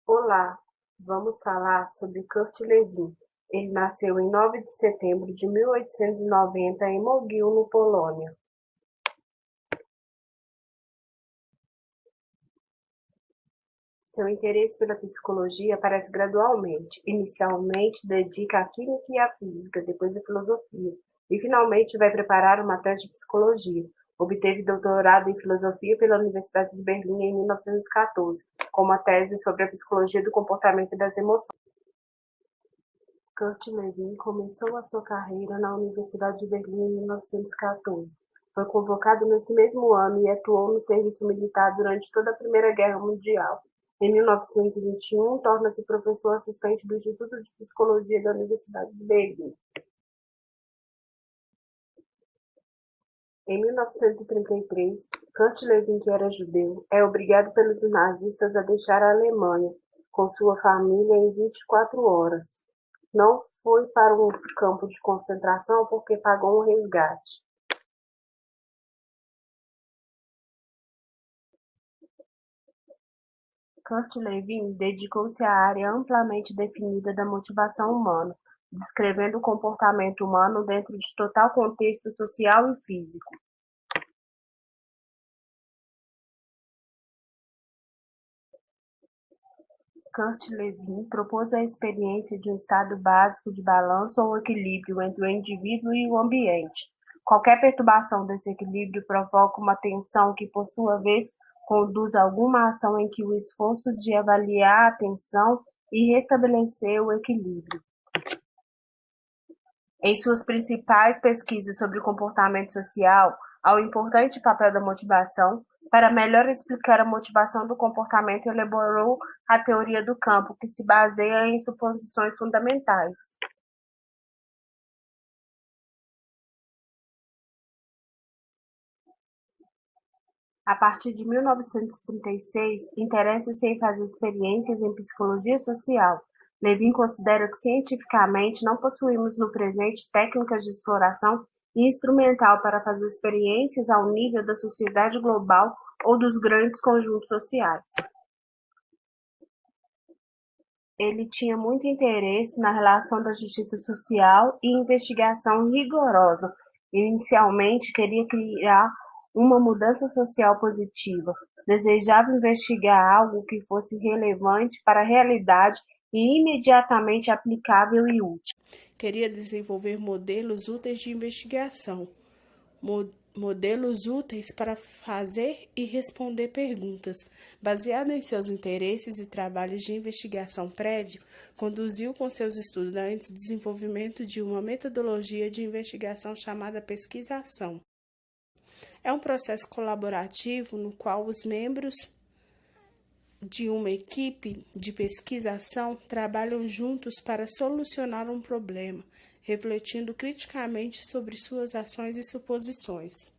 Olá, vamos falar sobre Kurt Lewin. Ele nasceu em 9 de setembro de 1890 em Mogil, no Polônia. Seu interesse pela psicologia aparece gradualmente. Inicialmente, dedica à química e à física, depois à filosofia, e finalmente vai preparar uma tese de psicologia. Obteve doutorado em filosofia pela Universidade de Berlim em 1914, com uma tese sobre a psicologia do comportamento e das emoções. Kurt Lewin começou a sua carreira na Universidade de Berlim em 1914. Foi convocado nesse mesmo ano e atuou no serviço militar durante toda a Primeira Guerra Mundial. Em 1921, torna-se professor assistente do Instituto de Psicologia da Universidade de Berlim. Em 1933, Kurt Lewin, que era judeu, é obrigado pelos nazistas a deixar a Alemanha com sua família em 24 horas. Não foi para um campo de concentração porque pagou um resgate. Kurt Lewin dedicou-se à área amplamente definida da motivação humana, descrevendo o comportamento humano dentro de total contexto social e físico. Kurt Lewin propôs a experiência de um estado básico de balanço ou equilíbrio entre o indivíduo e o ambiente. Qualquer perturbação desse equilíbrio provoca uma tensão que, por sua vez, conduz a alguma ação em que o esforço de avaliar a tensão e restabelecer o equilíbrio. Em suas principais pesquisas sobre o comportamento social, há o importante papel da motivação. Para melhor explicar a motivação do comportamento, elaborou a teoria do campo, que se baseia em suposições fundamentais. A partir de 1936, interessa-se em fazer experiências em psicologia social. Levin considera que cientificamente não possuímos no presente técnicas de exploração instrumental para fazer experiências ao nível da sociedade global ou dos grandes conjuntos sociais. Ele tinha muito interesse na relação da justiça social e investigação rigorosa. Inicialmente, queria criar uma mudança social positiva. Desejava investigar algo que fosse relevante para a realidade e imediatamente aplicável e útil. Queria desenvolver modelos úteis de investigação, modelos úteis para fazer e responder perguntas. Baseado em seus interesses e trabalhos de investigação prévio, conduziu com seus estudantes o desenvolvimento de uma metodologia de investigação chamada pesquisação. É um processo colaborativo no qual os membros de uma equipe de pesquisação trabalham juntos para solucionar um problema, refletindo criticamente sobre suas ações e suposições.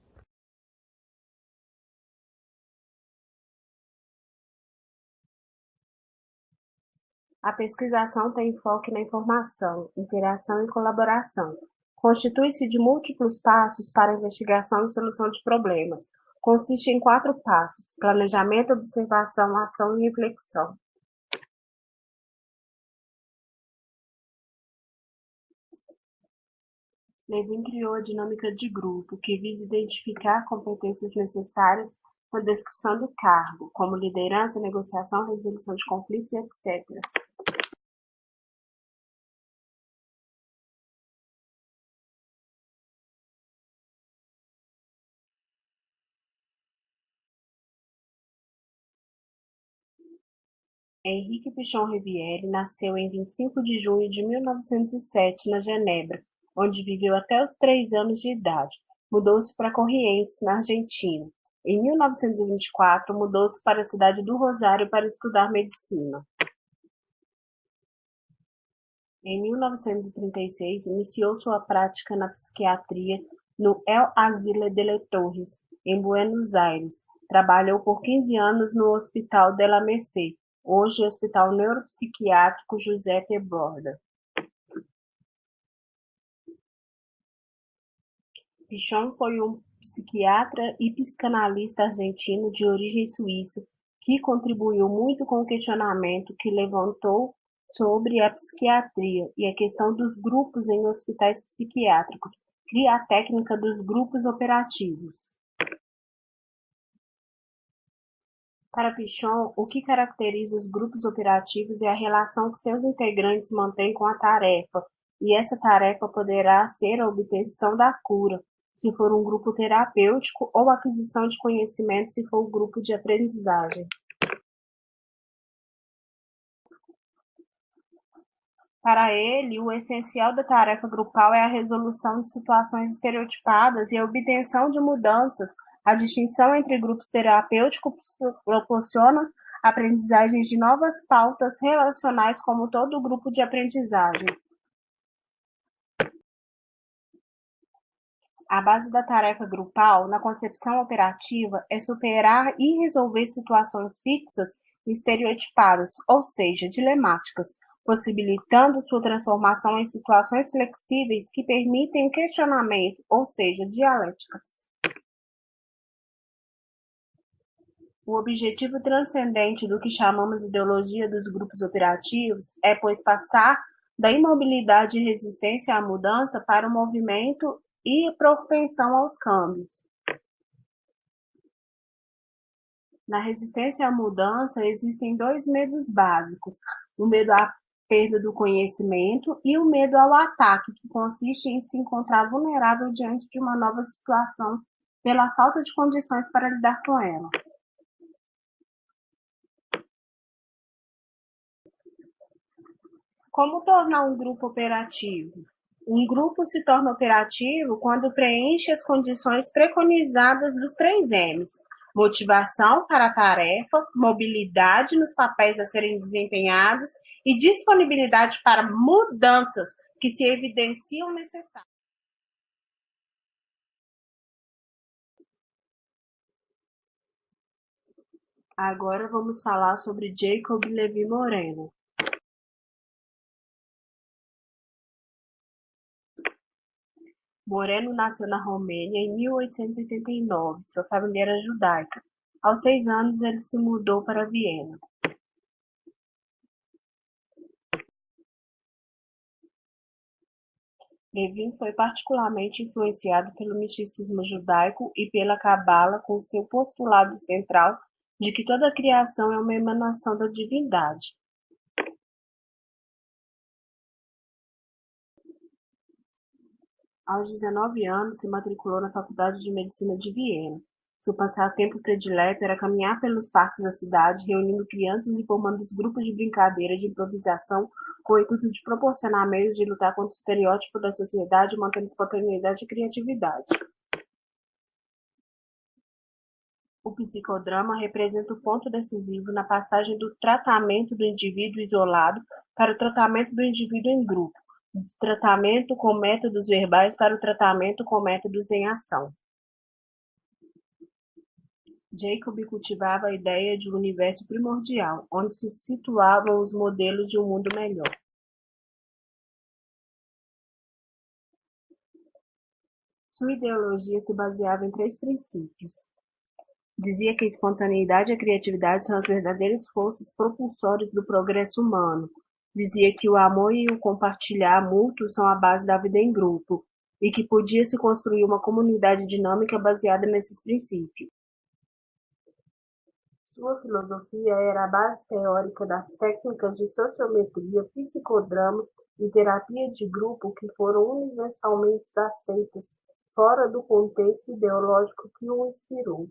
A pesquisação tem enfoque na informação, interação e colaboração. Constitui-se de múltiplos passos para a investigação e solução de problemas. Consiste em 4 passos: planejamento, observação, ação e reflexão. Levin criou a dinâmica de grupo, que visa identificar competências necessárias na descrição do cargo, como liderança, negociação, resolução de conflitos, etc. Henrique Pichon-Rivière nasceu em 25 de junho de 1907, na Genebra, onde viveu até os 3 anos de idade. Mudou-se para Corrientes, na Argentina. Em 1924, mudou-se para a cidade do Rosário para estudar medicina. Em 1936, iniciou sua prática na psiquiatria no El Asile de les Torres, em Buenos Aires. Trabalhou por 15 anos no Hospital de la Merced, hoje Hospital Neuropsiquiátrico Giuseppe Borda. Pichon foi um psiquiatra e psicanalista argentino de origem suíça que contribuiu muito com o questionamento que levantou sobre a psiquiatria e a questão dos grupos em hospitais psiquiátricos. Cria a técnica dos grupos operativos. Para Pichon, o que caracteriza os grupos operativos é a relação que seus integrantes mantêm com a tarefa, e essa tarefa poderá ser a obtenção da cura, se for um grupo terapêutico, ou aquisição de conhecimento, se for um grupo de aprendizagem. Para ele, o essencial da tarefa grupal é a resolução de situações estereotipadas e a obtenção de mudanças. A distinção entre grupos terapêuticos proporciona aprendizagens de novas pautas relacionais, como todo grupo de aprendizagem. A base da tarefa grupal, na concepção operativa, é superar e resolver situações fixas e estereotipadas, ou seja, dilemáticas, possibilitando sua transformação em situações flexíveis que permitem o questionamento, ou seja, dialéticas. O objetivo transcendente do que chamamos de ideologia dos grupos operativos é, pois, passar da imobilidade e resistência à mudança para o movimento e propensão aos câmbios. Na resistência à mudança existem dois medos básicos: o medo à perda do conhecimento e o medo ao ataque, que consiste em se encontrar vulnerável diante de uma nova situação pela falta de condições para lidar com ela. Como tornar um grupo operativo? Um grupo se torna operativo quando preenche as condições preconizadas dos 3 M's: motivação para a tarefa, mobilidade nos papéis a serem desempenhados e disponibilidade para mudanças que se evidenciam necessárias. Agora vamos falar sobre Jacob Levi Moreno. Moreno nasceu na Romênia em 1889. Sua família era judaica. Aos 6 anos, ele se mudou para Viena. Levin foi particularmente influenciado pelo misticismo judaico e pela Cabala, com seu postulado central de que toda a criação é uma emanação da divindade. Aos 19 anos, se matriculou na Faculdade de Medicina de Viena. Seu passatempo predileto era caminhar pelos parques da cidade, reunindo crianças e formando os grupos de brincadeira de improvisação com o intuito de proporcionar meios de lutar contra o estereótipo da sociedade, mantendo espontaneidade e criatividade. O psicodrama representa o ponto decisivo na passagem do tratamento do indivíduo isolado para o tratamento do indivíduo em grupo, do tratamento com métodos verbais para o tratamento com métodos em ação. Jacob cultivava a ideia de um universo primordial, onde se situavam os modelos de um mundo melhor. Sua ideologia se baseava em 3 princípios. Dizia que a espontaneidade e a criatividade são as verdadeiras forças propulsoras do progresso humano. Dizia que o amor e o compartilhar mútuo são a base da vida em grupo, e que podia-se construir uma comunidade dinâmica baseada nesses princípios. Sua filosofia era a base teórica das técnicas de sociometria, psicodrama e terapia de grupo que foram universalmente aceitas fora do contexto ideológico que o inspirou.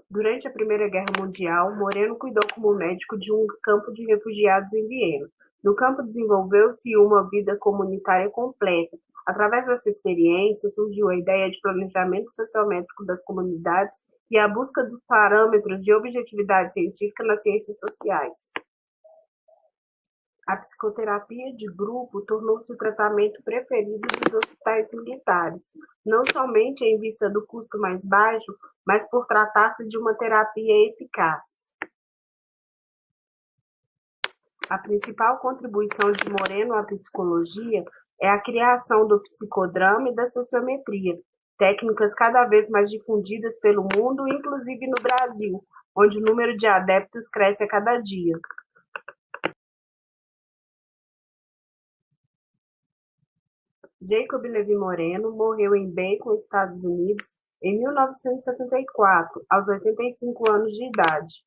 Durante a Primeira Guerra Mundial, Moreno cuidou como médico de um campo de refugiados em Viena. No campo desenvolveu-se uma vida comunitária completa. Através dessa experiência, surgiu a ideia de planejamento sociométrico das comunidades e a busca dos parâmetros de objetividade científica nas ciências sociais. A psicoterapia de grupo tornou-se o tratamento preferido dos hospitais militares, não somente em vista do custo mais baixo, mas por tratar-se de uma terapia eficaz. A principal contribuição de Moreno à psicologia é a criação do psicodrama e da sociometria, técnicas cada vez mais difundidas pelo mundo, inclusive no Brasil, onde o número de adeptos cresce a cada dia. Jacob Levi Moreno morreu em Bacon, Estados Unidos, em 1974, aos 85 anos de idade.